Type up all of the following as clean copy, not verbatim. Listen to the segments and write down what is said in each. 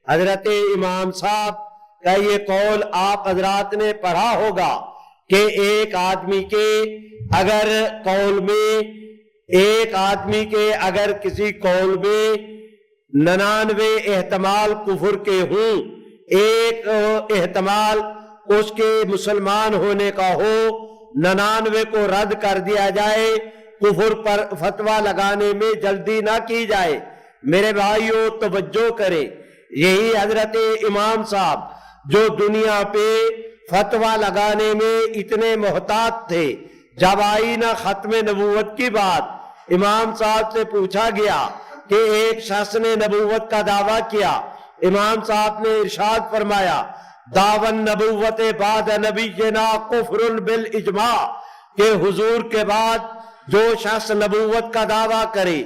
حضرت امام صاحب کا یہ قول آپ حضرات نے پڑھا ہوگا کہ ایک آدمی کے اگر کسی قول میں 99 احتمال کفر کے ہوں، ایک احتمال اس کے مسلمان ہونے کا ہو، 99 کو رد کر دیا جائے، کفر پر فتویٰ لگانے میں جلدی نہ کی جائے۔ میرے بھائیوں توجہ کریں، یہی حضرت امام صاحب جو دنیا پہ فتویٰ لگانے میں اتنے محتاط تھے، جب آئی نا ختم نبوت کی بات، امام صاحب سے پوچھا گیا کہ ایک شخص نے نبوت کا دعویٰ کیا، امام صاحب نے ارشاد فرمایا دعوی النبوت بعد نبینا کفر بالاجماع، کہ حضور کے بعد جو شخص نبوت کا دعویٰ کرے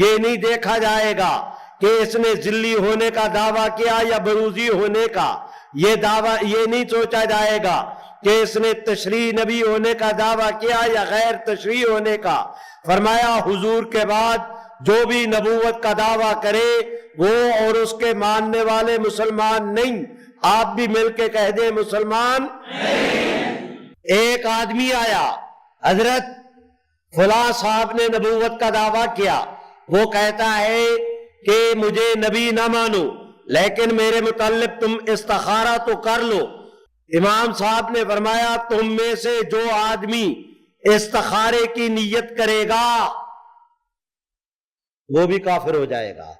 یہ نہیں دیکھا جائے گا کہ اس نے ذلی ہونے کا دعویٰ کیا یا بروزی ہونے کا، یہ دعویٰ یہ نہیں سوچا جائے گا کہ اس نے تشریع نبی ہونے کا دعویٰ کیا یا غیر تشریع ہونے کا۔ فرمایا حضور کے بعد جو بھی نبوت کا دعویٰ کرے وہ اور اس کے ماننے والے مسلمان نہیں۔ آپ بھی مل کے کہہ دیں مسلمان نہیں۔ ایک آدمی آیا، حضرت فلاں صاحب نے نبوت کا دعویٰ کیا، وہ کہتا ہے کہ مجھے نبی نہ مانو لیکن میرے متعلق تم استخارہ تو کر لو۔ امام صاحب نے فرمایا تم میں سے جو آدمی استخارے کی نیت کرے گا وہ بھی کافر ہو جائے گا۔